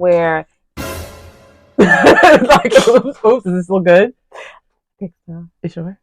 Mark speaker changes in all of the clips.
Speaker 1: where like, oops, is this look good? I think so. You sure?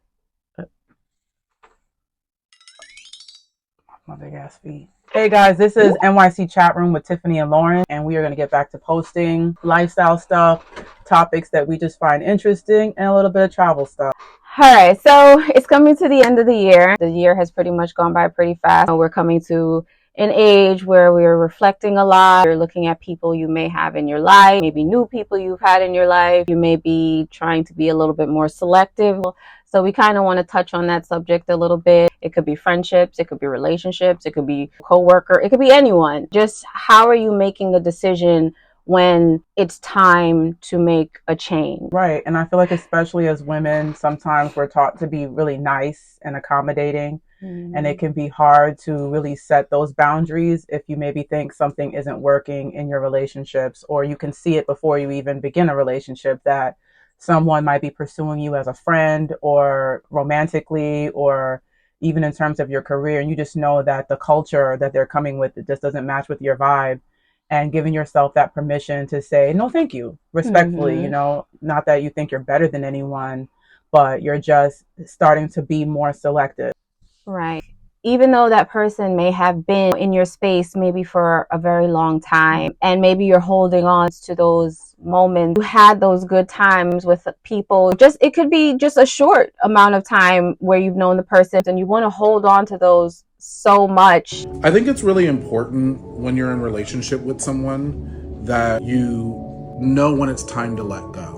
Speaker 1: My big ass feet. Hey guys, this is NYC Chat Room with Tiffany and Lauren, and we are going to get back to posting lifestyle stuff, topics that we just find interesting, and a little bit of travel stuff.
Speaker 2: All right, so it's coming to the end of the year. The year has pretty much gone by pretty fast. We're coming to an age where we're reflecting a lot. You're looking at people you may have in your life, maybe new people you've had in your life. You may be trying to be a little bit more selective. So we kind of want to touch on that subject a little bit. It could be friendships, it could be relationships, it could be a coworker, it could be anyone. Just how are you making a decision when it's time to make a change?
Speaker 1: Right. And I feel like especially as women, sometimes we're taught to be really nice and accommodating. And it can be hard to really set those boundaries if you maybe think something isn't working in your relationships, or you can see it before you even begin a relationship that someone might be pursuing you as a friend or romantically, or even in terms of your career. And you just know that the culture that they're coming with, it just doesn't match with your vibe, and giving yourself that permission to say, no, thank you, respectfully, you know, not that you think you're better than anyone, but you're just starting to be more selective.
Speaker 2: Right. Even though that person may have been in your space maybe for a very long time, and maybe you're holding on to those moments, you had those good times with people, just it could be just a short amount of time where you've known the person and you want to hold on to those so much.
Speaker 3: I think it's really important when you're in a relationship with someone that you know when it's time to let go.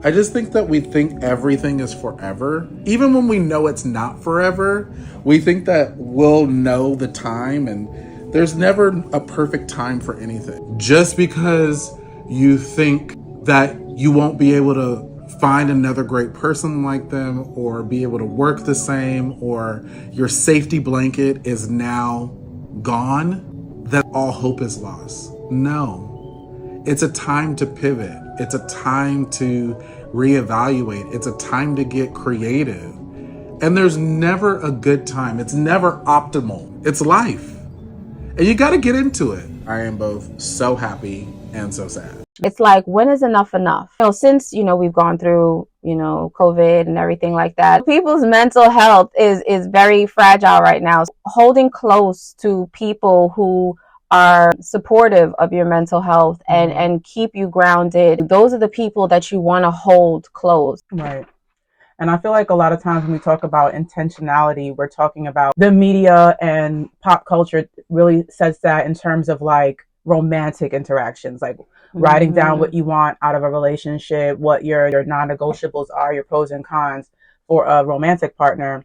Speaker 3: I just think that we think everything is forever. Even when we know it's not forever, we think that we'll know the time, and there's never a perfect time for anything. Just because you think that you won't be able to find another great person like them, or be able to work the same, or your safety blanket is now gone, that all hope is lost. No. It's a time to pivot. It's a time to reevaluate. It's a time to get creative. And there's never a good time. It's never optimal. It's life. And you got to get into it. I am both so happy and so sad.
Speaker 2: It's like, when is enough enough? You know, since, you know, we've gone through, you know, COVID and everything like that, people's mental health is very fragile right now. Holding close to people who are supportive of your mental health and keep you grounded. Those are the people that you want to hold close.
Speaker 1: Right. And I feel like a lot of times when we talk about intentionality, we're talking about the media and pop culture really says that in terms of like romantic interactions, like writing down what you want out of a relationship, what your non-negotiables are, your pros and cons for a romantic partner.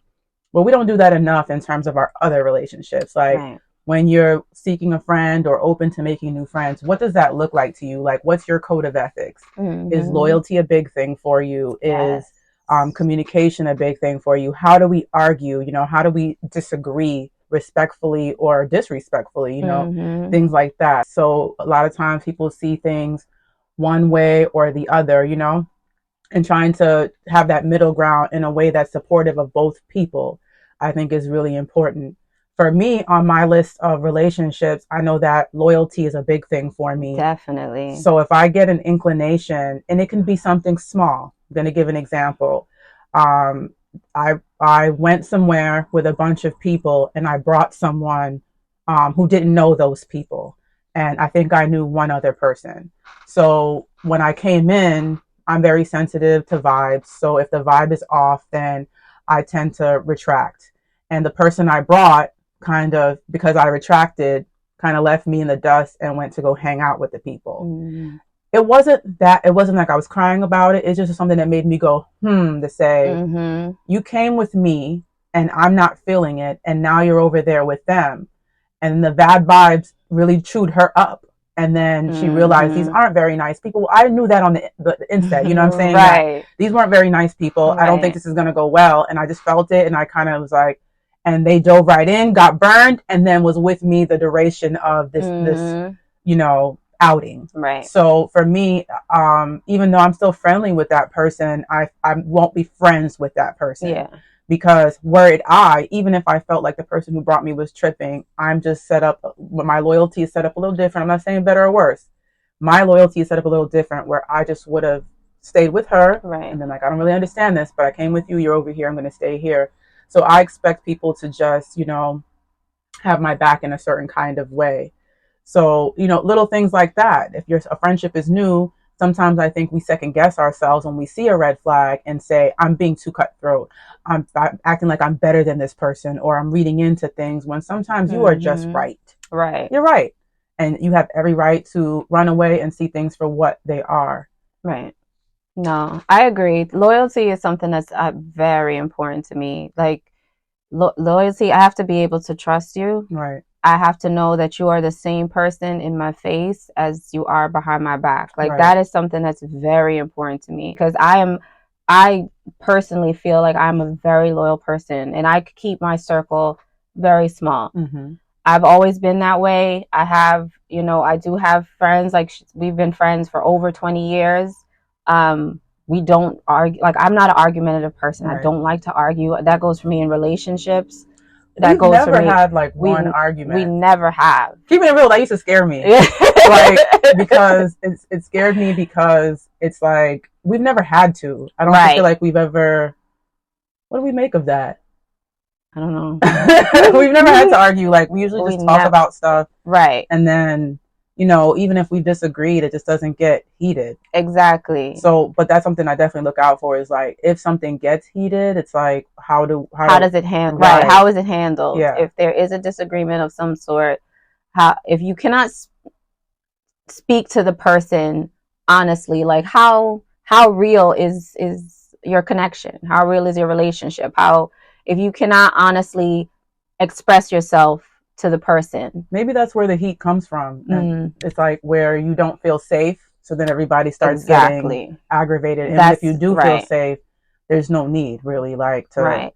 Speaker 1: Well, we don't do that enough in terms of our other relationships. Like, when you're seeking a friend or open to making new friends, what does that look like to you? Like, what's your code of ethics? Is loyalty a big thing for you? Is communication a big thing for you? How do we argue? You know, how do we disagree respectfully or disrespectfully? You know, things like that. So a lot of times people see things one way or the other, you know, and trying to have that middle ground in a way that's supportive of both people, I think is really important. For me, on my list of relationships, I know that loyalty is a big thing for me.
Speaker 2: Definitely.
Speaker 1: So if I get an inclination, and it can be something small, I'm going to give an example. I went somewhere with a bunch of people, and I brought someone who didn't know those people. And I think I knew one other person. So when I came in, I'm very sensitive to vibes. So if the vibe is off, then I tend to retract. And the person I brought, kind of, because I retracted, kind of left me in the dust and went to go hang out with the people. It wasn't like I was crying about it. It's just something that made me go, to say, you came with me and I'm not feeling it. And now you're over there with them. And the bad vibes really chewed her up. And then she realized these aren't very nice people. Well, I knew that on the instead, you know what I'm saying?
Speaker 2: Right.
Speaker 1: These weren't very nice people. I don't think this is going to go well. And I just felt it. And I kind of was like, and they dove right in, got burned, and then was with me the duration of this, you know, outing.
Speaker 2: Right.
Speaker 1: So for me, even though I'm still friendly with that person, I won't be friends with that person.
Speaker 2: Yeah.
Speaker 1: Because even if I felt like the person who brought me was tripping, I'm just set up, my loyalty is set up a little different. I'm not saying better or worse, My loyalty is set up a little different, where I just would have stayed with her,
Speaker 2: Right.
Speaker 1: and then like, I don't really understand this, but I came with you. You're over here. I'm going to stay here. So I expect people to just, have my back in a certain kind of way. So, little things like that. If a friendship is new, sometimes I think we second guess ourselves when we see a red flag and say, I'm being too cutthroat. I'm acting like I'm better than this person, or I'm reading into things, when sometimes you are just right.
Speaker 2: Right.
Speaker 1: You're right. And you have every right to run away and see things for what they are.
Speaker 2: Right. No, I agree. Loyalty is something that's very important to me. Like loyalty, I have to be able to trust you.
Speaker 1: Right.
Speaker 2: I have to know that you are the same person in my face as you are behind my back. Like
Speaker 1: Right.
Speaker 2: that is something that's very important to me, because I personally feel like I'm a very loyal person, and I keep my circle very small.
Speaker 1: Mm-hmm.
Speaker 2: I've always been that way. I do have friends, like we've been friends for over 20 years. We don't argue. Like, I'm not an argumentative person.
Speaker 1: Right.
Speaker 2: I don't like to argue. That goes for me in relationships.
Speaker 1: We've never had like one argument.
Speaker 2: We never have.
Speaker 1: Keeping it real, that used to scare me. Like, because it scared me, because it's like, we've never had to. I don't feel like we've ever. What do we make of that?
Speaker 2: I don't know.
Speaker 1: We've never had to argue. Like, we usually just talk about stuff.
Speaker 2: Right.
Speaker 1: And then, even if we disagreed, it just doesn't get heated.
Speaker 2: Exactly.
Speaker 1: So, but that's something I definitely look out for, is like, if something gets heated, it's like, how does it handle?
Speaker 2: Right. How is it handled?
Speaker 1: Yeah.
Speaker 2: If there is a disagreement of some sort, if you cannot speak to the person honestly, like how real is your connection? How real is your relationship? If you cannot honestly express yourself to the person,
Speaker 1: maybe that's where the heat comes from. And it's like where you don't feel safe, so then everybody starts getting aggravated. And if you do feel safe, there's no need really, like, to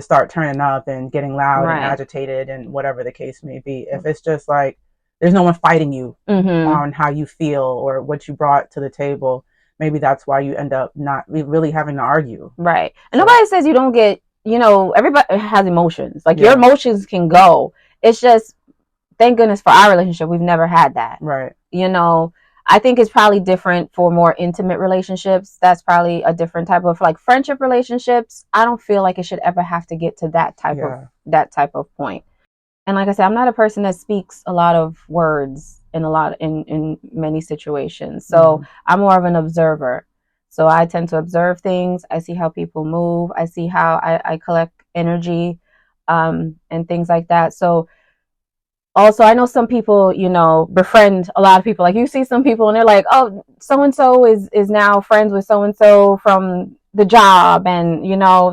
Speaker 1: start turning up and getting loud and agitated and whatever the case may be. If it's just like, there's no one fighting you on how you feel or what you brought to the table, maybe that's why you end up not really having to argue.
Speaker 2: Right. And nobody says you don't get, everybody has emotions. Like, your emotions can go. It's just, thank goodness for our relationship, we've never had that.
Speaker 1: Right.
Speaker 2: I think it's probably different for more intimate relationships. That's probably a different type of, like, friendship relationships. I don't feel like it should ever have to get to that type of point. And like I said, I'm not a person that speaks a lot of words in many situations. So I'm more of an observer. So I tend to observe things. I see how people move. I see how I collect energy, and things like that. So also, I know some people, befriend a lot of people. Like, you see some people and they're like, oh, so-and-so is now friends with so-and-so from the job. And,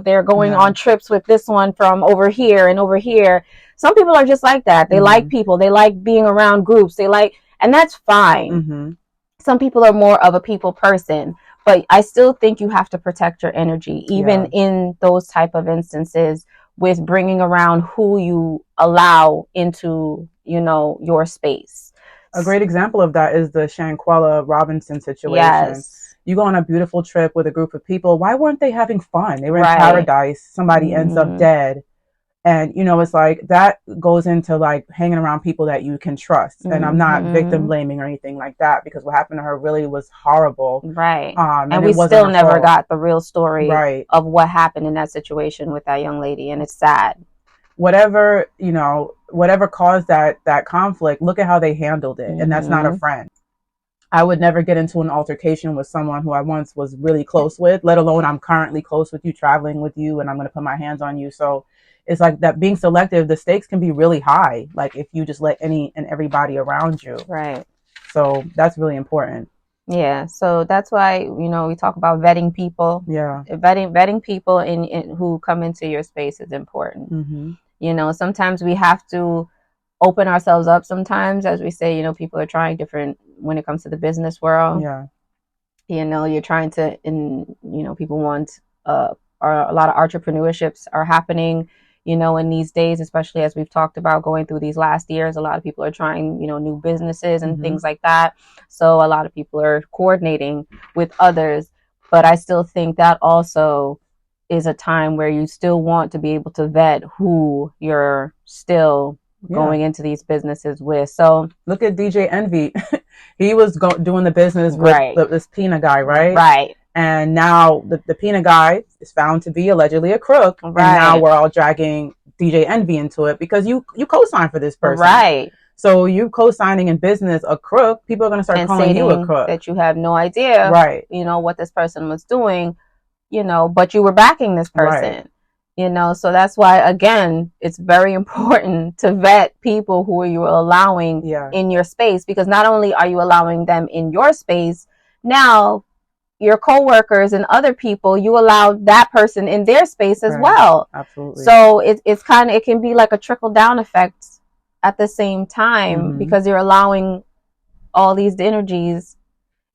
Speaker 2: they're going on trips with this one from over here and over here. Some people are just like that. They like people. They like being around groups. And that's fine. Some people are more of a people person. But I still think you have to protect your energy, even in those type of instances, with bringing around who you allow into, your space.
Speaker 1: A great example of that is the Shanquella Robinson situation.
Speaker 2: Yes.
Speaker 1: You go on a beautiful trip with a group of people. Why weren't they having fun? They were in paradise. Somebody ends up dead. And, it's like, that goes into like hanging around people that you can trust. And I'm not victim blaming or anything like that, because what happened to her really was horrible.
Speaker 2: Right. And we still never got the real story of what happened in that situation with that young lady. And it's sad.
Speaker 1: Whatever caused that conflict, look at how they handled it. And that's not a friend. I would never get into an altercation with someone who I once was really close with, let alone I'm currently close with you, traveling with you, and I'm going to put my hands on you. So it's like that, being selective, the stakes can be really high, like if you just let any and everybody around you.
Speaker 2: Right.
Speaker 1: So that's really important.
Speaker 2: Yeah. So that's why, we talk about vetting people.
Speaker 1: Yeah.
Speaker 2: Vetting people in who come into your space is important. Sometimes we have to open ourselves up sometimes. As we say, people are trying different when it comes to the business world.
Speaker 1: Yeah.
Speaker 2: You're trying to, people want, or a lot of entrepreneurships are happening, in these days, especially as we've talked about going through these last years. A lot of people are trying, new businesses and things like that. So a lot of people are coordinating with others, but I still think that also is a time where you still want to be able to vet who you're still going into these businesses with. So
Speaker 1: look at DJ Envy. He was doing the business with
Speaker 2: right.
Speaker 1: this peanut guy, right?
Speaker 2: Right.
Speaker 1: And now the peanut guy is found to be allegedly a crook.
Speaker 2: Right.
Speaker 1: And now we're all dragging DJ Envy into it because you co-signed for this person.
Speaker 2: Right.
Speaker 1: So you co-signing in business a crook, people are going to start calling you a crook.
Speaker 2: That you have no idea,
Speaker 1: right?
Speaker 2: You know, what this person was doing, you know, but you were backing this person. Right. You know, so that's why, again, it's very important to vet people who you're allowing in your space, because not only are you allowing them in your space, now your coworkers and other people, you allow that person in their space as well.
Speaker 1: Absolutely.
Speaker 2: So it's kind of, it can be like a trickle down effect at the same time, because you're allowing all these energies,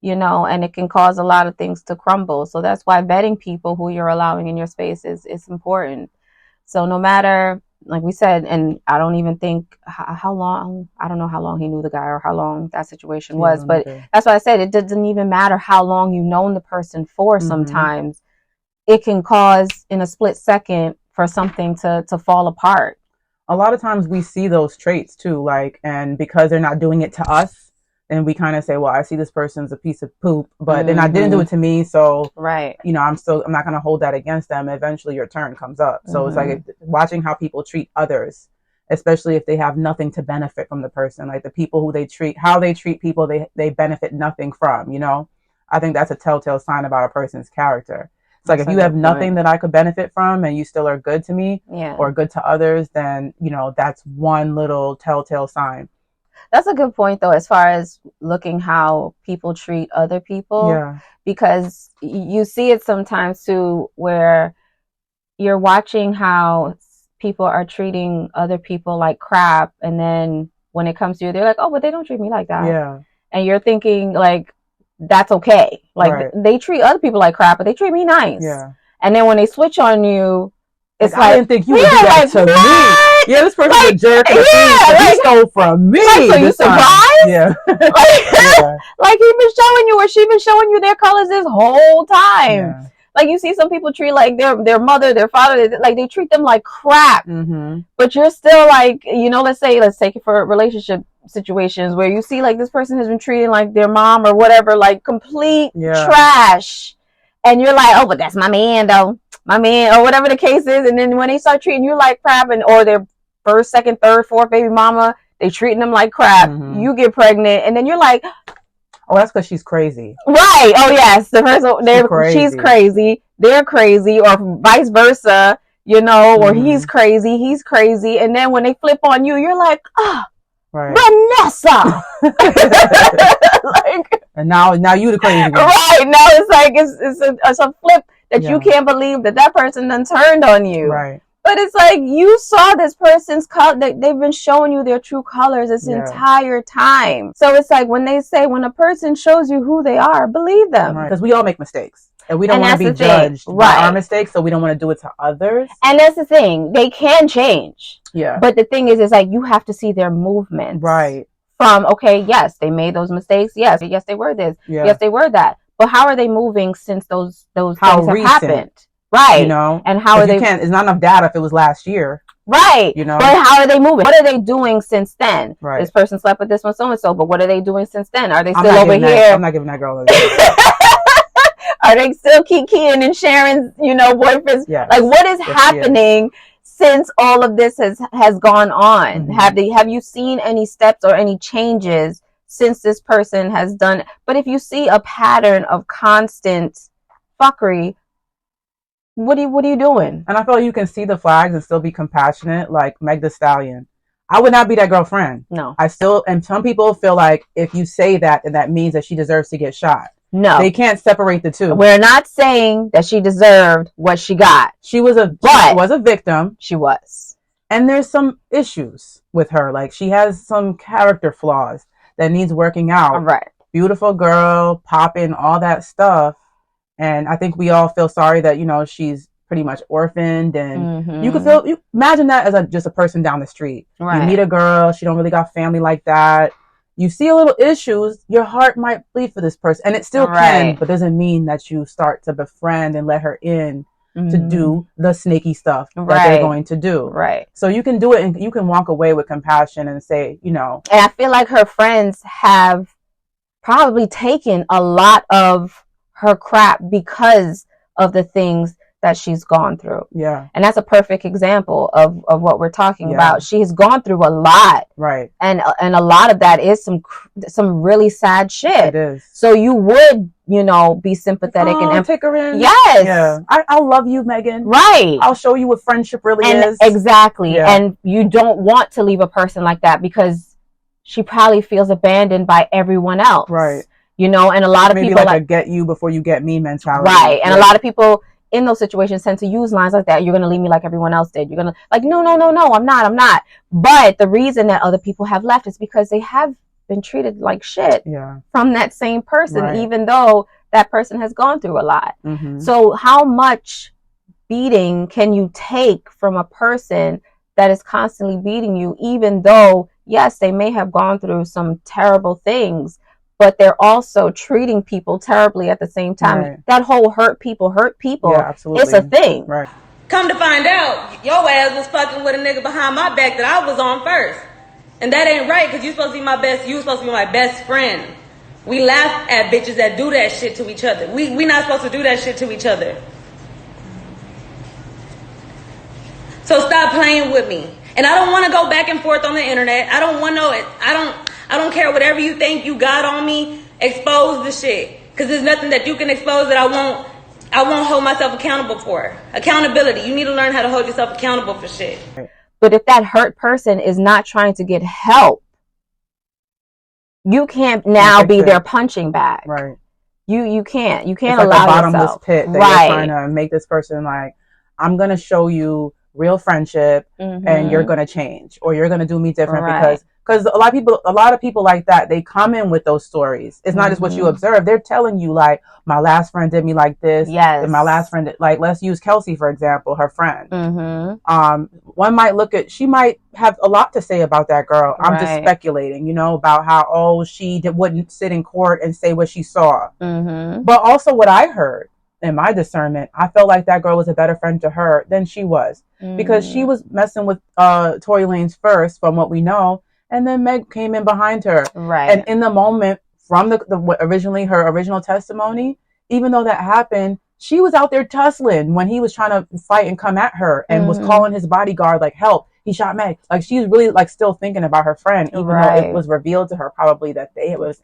Speaker 2: you know, and it can cause a lot of things to crumble. So that's why vetting people who you're allowing in your space is important. So no matter, like we said, and I don't even think how long, I don't know how long he knew the guy or how long that situation was, but that's why I said it doesn't even matter how long you've known the person for. Sometimes it can cause in a split second for something to fall apart.
Speaker 1: A lot of times we see those traits too, like, and because they're not doing it to us, and we kind of say, well, I see this person's a piece of poop, but then I didn't do it to me. So, you know, I'm not going to hold that against them. Eventually your turn comes up. So it's like watching how people treat others, especially if they have nothing to benefit from the person, like the people who how they treat people, they benefit nothing from, you know, I think that's a telltale sign about a person's character. It's like, if you have nothing that I could benefit from and you still are good to me or good to others, then, you know, that's one little telltale sign.
Speaker 2: That's a good point, though, as far as looking how people treat other people, because you see it sometimes too, where you're watching how people are treating other people like crap, and then when it comes to you, they're like, oh, but they don't treat me like that. And you're thinking like, that's okay. Like they treat other people like crap, but they treat me nice. And then when they switch on you, it's like,
Speaker 1: I didn't think you would do that to me. Yeah, this person's a jerk. He stole from me.
Speaker 2: So you surprised? Like he been showing you, or she been showing you their colors this whole time. Like you see some people treat like their mother, their father, like they treat them like crap. But you're still like, you know, let's take it for relationship situations where you see like this person has been treating like their mom or whatever, like complete trash. And you're like, oh, but that's my man though. My man, or whatever the case is. And then when they start treating you like crap, or their first, second, third, fourth baby mama, they treating them like crap. You get pregnant, and then you're like,
Speaker 1: oh, that's because she's crazy.
Speaker 2: Right. Oh, yes. The person, she's crazy. They're crazy, or vice versa, you know, or he's crazy. And then when they flip on you, you're like, oh, Vanessa. Like,
Speaker 1: and now you the crazy girl.
Speaker 2: Right. Now it's like, it's a flip that you can't believe that person done turned on you.
Speaker 1: Right.
Speaker 2: But it's like, you saw this person's color, they've been showing you their true colors this entire time. So it's like, when they say, when a person shows you who they are, believe them.
Speaker 1: Because we all make mistakes. And we don't want to be judged by our mistakes, so we don't want to do it to others.
Speaker 2: And that's the thing. They can change.
Speaker 1: Yeah.
Speaker 2: But the thing is like, you have to see their movements.
Speaker 1: Right.
Speaker 2: From, okay, yes, they made those mistakes. Yes, they were this. Yes, they were that. But how are they moving since those things have happened? Right.
Speaker 1: You know?
Speaker 2: And how are they?
Speaker 1: It's not enough data if it was last year.
Speaker 2: Right.
Speaker 1: You know?
Speaker 2: But how are they moving? What are they doing since then?
Speaker 1: Right.
Speaker 2: This person slept with this one, so-and-so, but what are they doing since then? Are they still over here?
Speaker 1: I'm not giving that girl a
Speaker 2: Are they still Kikiing and Sharon's, you know, boyfriends?
Speaker 1: Yes.
Speaker 2: Like, what is happening since all of this has gone on? Have you seen any steps or any changes since this person has done? But if you see a pattern of constant fuckery, what are you doing?
Speaker 1: And I feel like you can see the flags and still be compassionate, like Meg Thee Stallion. I would not be that girlfriend.
Speaker 2: No.
Speaker 1: And some people feel like if you say that, then that means that she deserves to get shot.
Speaker 2: No.
Speaker 1: They can't separate the two.
Speaker 2: We're not saying that she deserved what she got.
Speaker 1: She was a victim.
Speaker 2: She was.
Speaker 1: And there's some issues with her. Like, she has some character flaws that needs working out.
Speaker 2: Right.
Speaker 1: Beautiful girl, popping, all that stuff. And I think we all feel sorry that, you know, she's pretty much orphaned, and you could imagine that as just a person down the street. Right. You meet a girl, she don't really got family like that. You see a little issues, your heart might bleed for this person, and it still can, but doesn't mean that you start to befriend and let her in to do the snaky stuff that
Speaker 2: Right.
Speaker 1: they're going to do.
Speaker 2: Right.
Speaker 1: So you can do it, and you can walk away with compassion and say, you know.
Speaker 2: And I feel like her friends have probably taken a lot of her crap because of the things that she's gone through.
Speaker 1: Yeah.
Speaker 2: And that's a perfect example of what we're talking about. She's gone through a lot.
Speaker 1: Right.
Speaker 2: And a lot of that is some really sad shit.
Speaker 1: It is.
Speaker 2: So you would, you know, be sympathetic and
Speaker 1: take her in.
Speaker 2: Yes.
Speaker 1: Yeah. I love you, Megan.
Speaker 2: Right.
Speaker 1: I'll show you what friendship really is.
Speaker 2: Exactly.
Speaker 1: Yeah.
Speaker 2: And you don't want to leave a person like that because she probably feels abandoned by everyone else.
Speaker 1: Right.
Speaker 2: You know, and a lot of
Speaker 1: maybe
Speaker 2: people
Speaker 1: like a get you before you get me mentality.
Speaker 2: Right. And a lot of people in those situations tend to use lines like that. You're going to leave me like everyone else did. You're going to like, no, I'm not. But the reason that other people have left is because they have been treated like shit from that same person, even though that person has gone through a lot. Mm-hmm. So how much beating can you take from a person that is constantly beating you, even though, yes, they may have gone through some terrible things, but they're also treating people terribly at the same time. Right. That whole hurt people. Yeah, absolutely. It's a thing.
Speaker 4: Right. Come to find out, your ass was fucking with a nigga behind my back that I was on first. And that ain't right, because you supposed to be my best, you supposed to be my best friend. We laugh at bitches that do that shit to each other. We not supposed to do that shit to each other. So stop playing with me. And I don't want to go back and forth on the internet. I don't want to know it. I don't care whatever you think you got on me. Expose the shit. Because there's nothing that you can expose that I won't hold myself accountable for. Accountability. You need to learn how to hold yourself accountable for shit.
Speaker 2: But if that hurt person is not trying to get help, you can't now be their punching bag.
Speaker 1: Right.
Speaker 2: You can't. You can't
Speaker 1: it's like
Speaker 2: allow
Speaker 1: a bottomless
Speaker 2: yourself.
Speaker 1: pit that you're trying to make this person like, I'm going to show you real friendship and you're going to change or you're going to do me different because a lot of people like that, they come in with those stories. It's not just what you observe. They're telling you like, my last friend did me like this.
Speaker 2: Yes.
Speaker 1: And my last friend, like, let's use Kelsey, for example, her friend. One might she might have a lot to say about that girl. I'm just speculating, about how, she wouldn't sit in court and say what she saw. But also what I heard in my discernment, I felt like that girl was a better friend to her than she was because she was messing with Tory Lanez first, from what we know. And then Meg came in behind her. Right. And in the moment from originally her original testimony, even though that happened, she was out there tussling when he was trying to fight and come at her and was calling his bodyguard like, help, he shot Meg. Like, she's really like still thinking about her friend, even though it was revealed to her probably that they were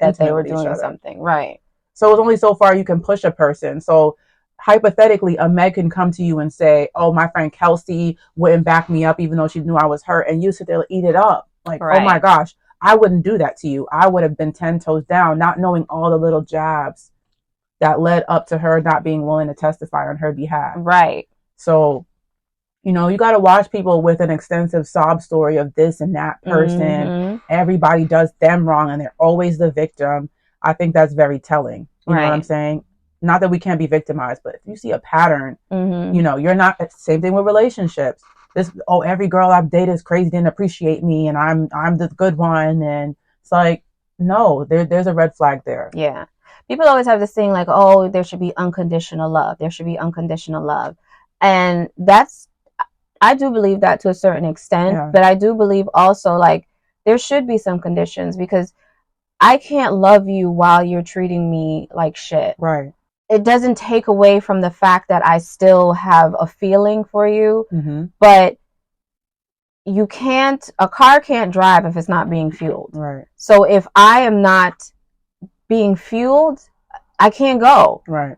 Speaker 1: doing
Speaker 2: something. Right.
Speaker 1: So it's only so far you can push a person. So hypothetically, a Meg can come to you and say, oh, my friend Kelsey wouldn't back me up even though she knew I was hurt. And you sit there and eat it up. Like, oh my gosh, I wouldn't do that to you. I would have been 10 toes down, not knowing all the little jabs that led up to her not being willing to testify on her behalf.
Speaker 2: Right.
Speaker 1: So, you got to watch people with an extensive sob story of this and that person. Everybody does them wrong and they're always the victim. I think that's very telling. You know what I'm saying? Not that we can't be victimized, but if you see a pattern, you're not, same thing with relationships. Every girl I've dated is crazy, didn't appreciate me, and I'm the good one. And it's like, no, there's a red flag there.
Speaker 2: Yeah. People always have this thing like, oh, there should be unconditional love. There should be unconditional love. And I do believe that to a certain extent, but I do believe also like there should be some conditions because I can't love you while you're treating me like shit.
Speaker 1: Right.
Speaker 2: It doesn't take away from the fact that I still have a feeling for you, but a car can't drive if it's not being fueled.
Speaker 1: Right.
Speaker 2: So if I am not being fueled, I can't go.
Speaker 1: Right.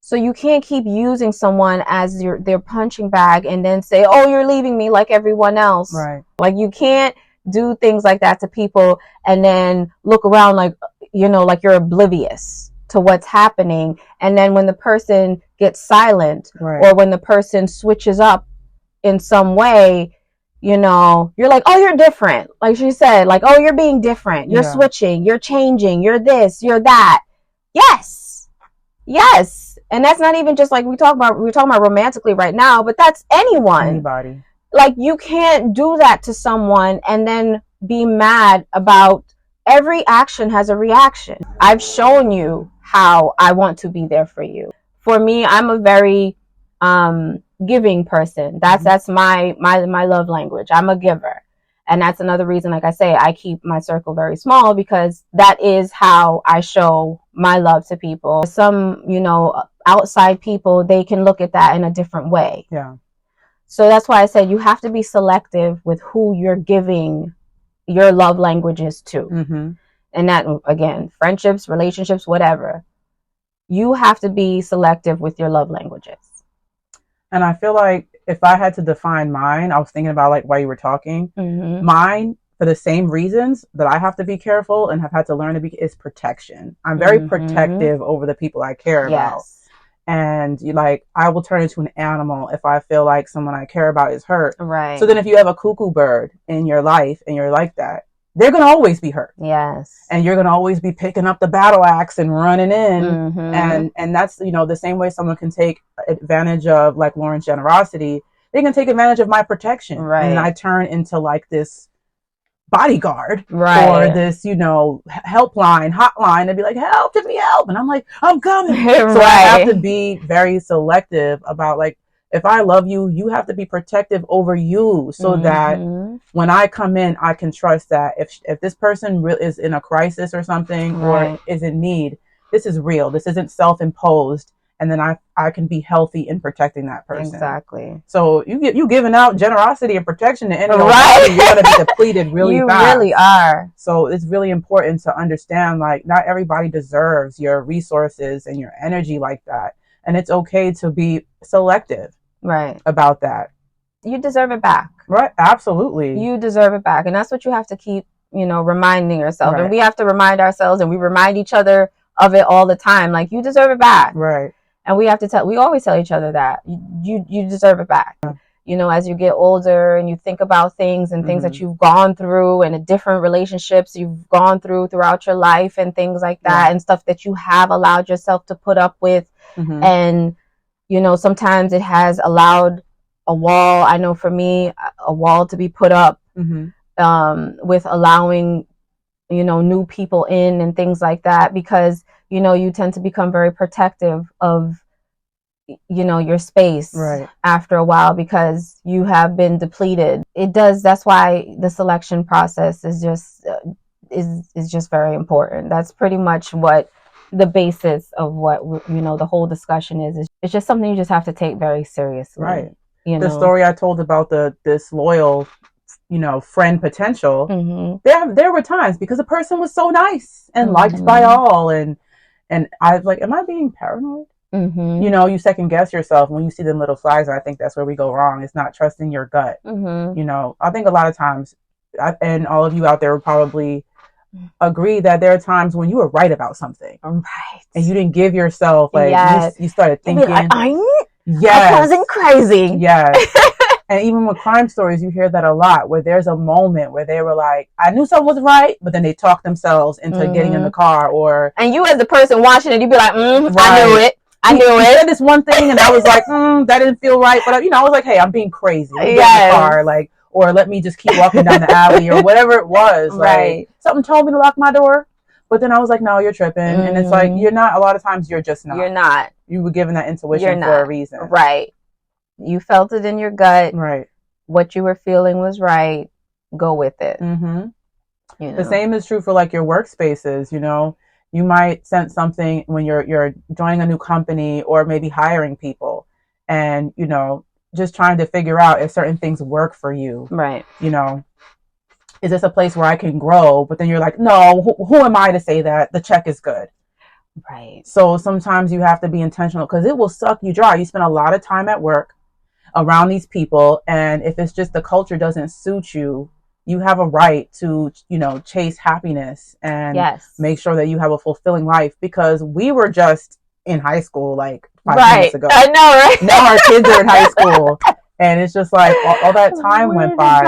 Speaker 2: So you can't keep using someone as their punching bag and then say, oh, you're leaving me like everyone else.
Speaker 1: Right.
Speaker 2: Like you can't do things like that to people and then look around like, like you're oblivious to what's happening. And then when the person gets silent or when the person switches up in some way, you're like, oh, you're different. Like she said, like, oh, you're being different. You're switching, you're changing, you're this, you're that. Yes. And that's not even just like we're talking about romantically right now, but that's
Speaker 1: anybody.
Speaker 2: Like you can't do that to someone and then be mad about every action has a reaction. I've shown you how I want to be there for you. For me, I'm a very giving person. That's my love language. I'm a giver. And that's another reason, like I say, I keep my circle very small, because that is how I show my love to people. Some, outside people, they can look at that in a different way.
Speaker 1: Yeah.
Speaker 2: So that's why I said you have to be selective with who you're giving your love languages to.
Speaker 1: Mm-hmm.
Speaker 2: And that, again, friendships, relationships, whatever. You have to be selective with your love languages.
Speaker 1: And I feel like if I had to define mine, I was thinking about like while you were talking, mine, for the same reasons that I have to be careful and have had to learn to be, is protection. I'm very protective over the people I care about. And I will turn into an animal if I feel like someone I care about is hurt.
Speaker 2: Right.
Speaker 1: So then if you have a cuckoo bird in your life and you're like that, they're going to always be hurt.
Speaker 2: Yes.
Speaker 1: And you're going to always be picking up the battle axe and running in. And that's, the same way someone can take advantage of like Lauren's generosity. They can take advantage of my protection.
Speaker 2: Right.
Speaker 1: And I turn into like this bodyguard,
Speaker 2: right,
Speaker 1: or this, helpline, hotline, and be like, help, give me help. And I'm like, I'm coming.
Speaker 2: Right.
Speaker 1: So I have to be very selective about like, if I love you, you have to be protective over you, so that when I come in, I can trust that if this person is in a crisis or something, or is in need, this is real. This isn't self-imposed. And then I can be healthy in protecting that person.
Speaker 2: Exactly.
Speaker 1: So you giving out generosity and protection to anyone, you're going to be depleted really fast.
Speaker 2: You really are.
Speaker 1: So it's really important to understand, like, not everybody deserves your resources and your energy like that. And it's okay to be selective about that.
Speaker 2: You deserve it back.
Speaker 1: Right. Absolutely.
Speaker 2: You deserve it back. And that's what you have to keep, reminding yourself. And we have to remind ourselves, and we remind each other of it all the time. Like, you deserve it back.
Speaker 1: Right.
Speaker 2: And we always tell each other that you deserve it back. As you get older and you think about things and things that you've gone through, and the different relationships you've gone throughout your life and things like that, and stuff that you have allowed yourself to put up with. And, sometimes it has allowed a wall. I know for me, a wall to be put up with allowing, new people in and things like that, because you tend to become very protective of, your space after a while, because you have been depleted. That's why the selection process is just very important. That's pretty much what the basis of what, the whole discussion is. It's just something you just have to take very seriously.
Speaker 1: Right. The story I told about this loyal, friend potential, there were times, because the person was so nice and liked by all, and I was like, am I being paranoid? You second guess yourself when you see them little flags, and I think that's where we go wrong. It's not trusting your gut. I think a lot of times, and all of you out there will probably agree that there are times when you were right about something, and you didn't give yourself, like, you started thinking,
Speaker 2: I wasn't crazy.
Speaker 1: Yes. And even with crime stories, you hear that a lot, where there's a moment where they were like, I knew something was right, but then they talked themselves into getting in the car, and
Speaker 2: you as the person watching it, you'd be like, I knew it. I knew it.
Speaker 1: Said this one thing, and I was like, that didn't feel right. But, I was like, hey, I'm being crazy. Get in the car, or let me just keep walking down the alley, or whatever it was. Like, something told me to lock my door. But then I was like, no, you're tripping. And it's like, you're not. A lot of times you're just not.
Speaker 2: You're not.
Speaker 1: You were given that intuition for a reason.
Speaker 2: Right. You felt it in your gut.
Speaker 1: Right.
Speaker 2: What you were feeling was right. Go with it.
Speaker 1: The same is true for like your workspaces. You might sense something when you're joining a new company, or maybe hiring people, and just trying to figure out if certain things work for you.
Speaker 2: Right.
Speaker 1: Is this a place where I can grow? But then you're like, no, who am I to say that? The check is good.
Speaker 2: Right.
Speaker 1: So sometimes you have to be intentional, because it will suck you dry. You spend a lot of time at work around these people, and if it's just the culture doesn't suit you, you have a right to, chase happiness and make sure that you have a fulfilling life, because we were just in high school like 5 minutes ago.
Speaker 2: I know, right?
Speaker 1: Now our kids are in high school, and it's just like all that time went by.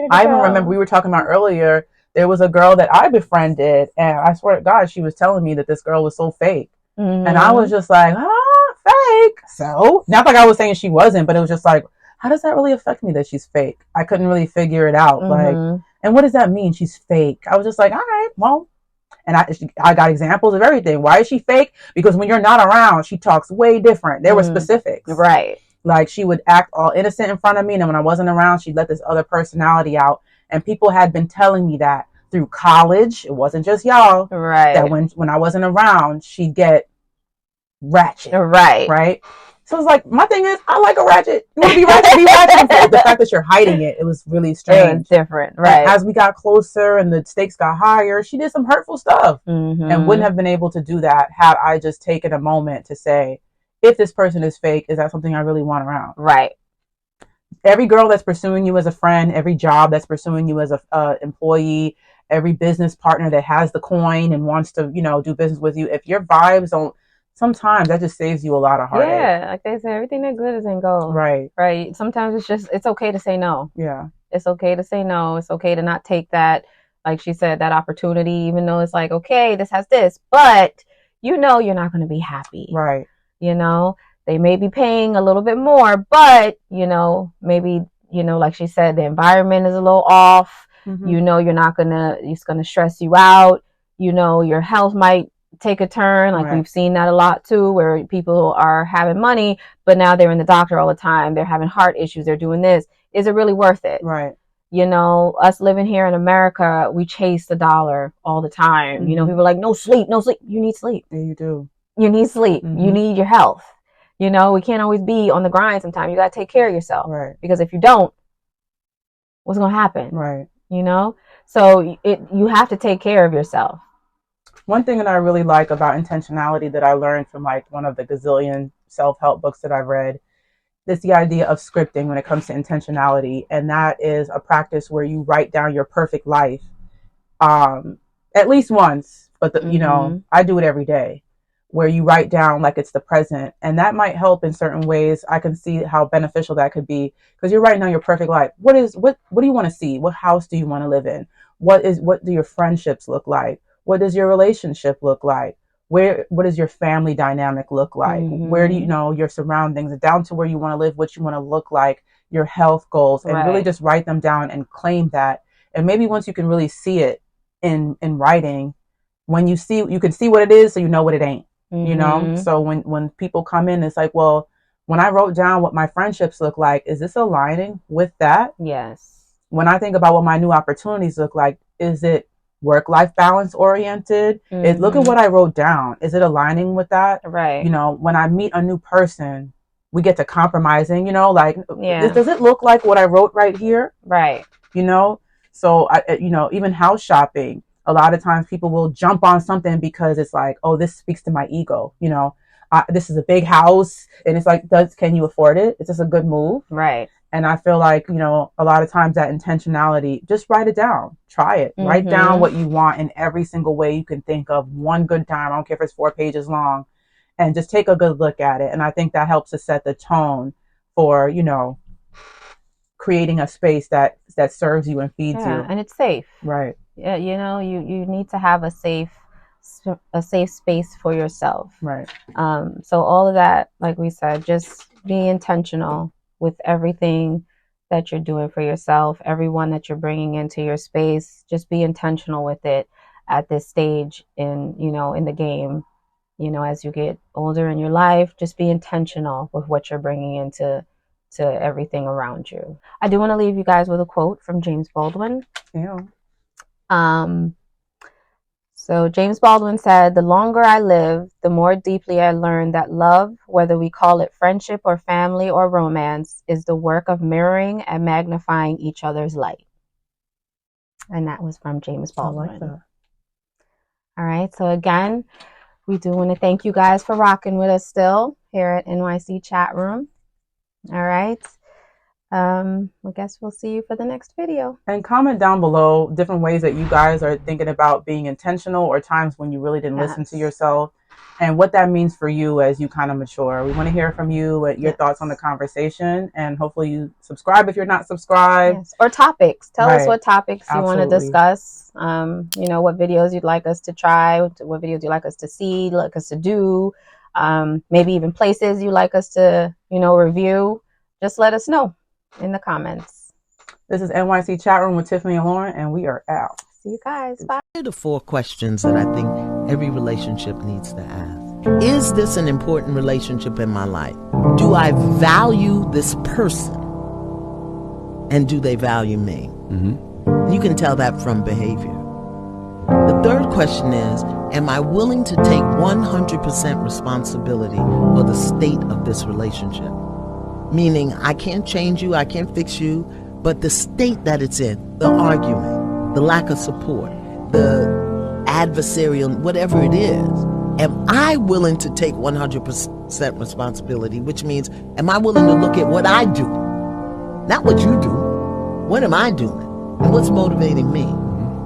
Speaker 1: I even remember we were talking about earlier, there was a girl that I befriended, and I swear to God, she was telling me that this girl was so fake. And I was just like, fake. So, not like I was saying she wasn't, but it was just like, how does that really affect me that she's fake? I couldn't really figure it out. Like, and what does that mean? She's fake. I was just like, all right, well, And I got examples of everything. Why is she fake? Because when you're not around, she talks way different. There were specifics.
Speaker 2: Right.
Speaker 1: Like she would act all innocent in front of me, and then when I wasn't around, she'd let this other personality out. And people had been telling me that through college. It wasn't just y'all.
Speaker 2: Right.
Speaker 1: That when I wasn't around, she'd get ratchet.
Speaker 2: Right.
Speaker 1: Right. So it's like, my thing is, I like a ratchet. You want to be ratchet? Be ratchet. The fact that you're hiding it, it was really strange.
Speaker 2: It was different. Right.
Speaker 1: And as we got closer and the stakes got higher, she did some hurtful stuff and wouldn't have been able to do that had I just taken a moment to say, if this person is fake, is that something I really want around?
Speaker 2: Right.
Speaker 1: Every girl that's pursuing you as a friend, every job that's pursuing you as a employee, every business partner that has the coin and wants to, do business with you, if your vibes don't, sometimes that just saves you a lot of heartache.
Speaker 2: Yeah, like they say, everything that glitters ain't gold.
Speaker 1: Right.
Speaker 2: Right. Sometimes it's okay to say no.
Speaker 1: Yeah.
Speaker 2: It's okay to say no. It's okay to not take that, like she said, that opportunity, even though it's like, okay, this has this, but you're not going to be happy.
Speaker 1: Right.
Speaker 2: They may be paying a little bit more, but, maybe, like she said, the environment is a little off.
Speaker 1: Mm-hmm.
Speaker 2: It's going to stress you out. Your health might take a turn. Like we've seen that a lot too, where people are having money, but now they're in the doctor all the time. They're having heart issues. They're doing this. Is it really worth it?
Speaker 1: Right.
Speaker 2: Us living here in America, we chase the dollar all the time.
Speaker 1: Mm-hmm.
Speaker 2: People are like, no sleep. You need sleep.
Speaker 1: Yeah, you do.
Speaker 2: You need sleep.
Speaker 1: Mm-hmm.
Speaker 2: You need your health. We can't always be on the grind sometimes. You got to take care of yourself.
Speaker 1: Right.
Speaker 2: Because if you don't, what's going to happen?
Speaker 1: Right.
Speaker 2: So you have to take care of yourself.
Speaker 1: One thing that I really like about intentionality that I learned from like one of the gazillion self-help books that I've read is the idea of scripting when it comes to intentionality. And that is a practice where you write down your perfect life at least once. But, I do it every day, where you write down like it's the present. And that might help in certain ways. I can see how beneficial that could be because you're writing down your perfect life. What do you want to see? What house do you want to live in? What do your friendships look like? What does your relationship look like? What does your family dynamic look like?
Speaker 2: Mm-hmm.
Speaker 1: Where do you know your surroundings, down to where you want to live, what you want to look like, your health goals, and really just write them down and claim that. And maybe once you can really see it in writing, when you can see what it is, so you know what it ain't.
Speaker 2: Mm-hmm.
Speaker 1: So when people come in, it's like, well, when I wrote down what my friendships look like, is this aligning with that?
Speaker 2: Yes.
Speaker 1: When I think about what my new opportunities look like, is it work-life balance oriented?
Speaker 2: Mm-hmm.
Speaker 1: Look at what I wrote down. Is it aligning with that?
Speaker 2: Right.
Speaker 1: When I meet a new person, we get to compromising,
Speaker 2: Yeah.
Speaker 1: Does it look like what I wrote right here?
Speaker 2: Right.
Speaker 1: So even house shopping, a lot of times people will jump on something because it's like, oh, this speaks to my ego. This is a big house, and it's like, can you afford it? Is this a good move?
Speaker 2: Right.
Speaker 1: And I feel like, a lot of times that intentionality, just write it down, try it,
Speaker 2: Mm-hmm.
Speaker 1: write down what you want in every single way you can think of, one good time. I don't care if it's 4 pages long, and just take a good look at it. And I think that helps to set the tone for, creating a space that serves you and feeds you.
Speaker 2: And it's safe.
Speaker 1: Right.
Speaker 2: Yeah. You need to have a safe space for yourself.
Speaker 1: Right.
Speaker 2: So all of that, like we said, just be intentional with everything that you're doing for yourself, everyone that you're bringing into your space. Just be intentional with it at this stage in the game. As you get older in your life, just be intentional with what you're bringing into everything around you. I do want to leave you guys with a quote from James Baldwin.
Speaker 1: Yeah.
Speaker 2: So James Baldwin said, "The longer I live, the more deeply I learn that love, whether we call it friendship or family or romance, is the work of mirroring and magnifying each other's light." And that was from James Baldwin.
Speaker 1: I like that.
Speaker 2: All right. So again, we do want to thank you guys for rocking with us still here at NYC Chat Room. All right. I guess we'll see you for the next video. And
Speaker 1: comment down below different ways that you guys are thinking about being intentional, or times when you really didn't listen to yourself, and what that means for you as you kind of mature. We want to hear from you, your thoughts on the conversation, and hopefully you subscribe if you're not subscribed.
Speaker 2: Yes. Or topics. Tell us what topics you want to discuss. What videos you'd like us to try, what videos you'd like us to see, like us to do, maybe even places you'd like us to, review. Just let us know in the comments.
Speaker 1: This is NYC Chat Room with Tiffany and Lauren, and we are out.
Speaker 2: See you guys. Bye.
Speaker 5: Here are the 4 questions that I think every relationship needs to ask. Is this an important relationship in my life? Do I value this person? And do they value me? Mm-hmm. You can tell that from behavior. The 3rd question is, am I willing to take 100% responsibility for the state of this relationship? Meaning, I can't change you, I can't fix you, but the state that it's in, the arguing, the lack of support, the adversarial, whatever it is, am I willing to take 100% responsibility, which means, am I willing to look at what I do? Not what you do. What am I doing? And what's motivating me?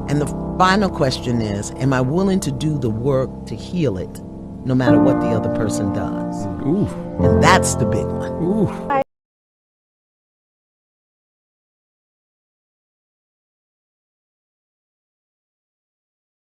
Speaker 5: And the final question is, am I willing to do the work to heal it, no matter what the other person does? Ooh. And that's the big one. Ooh.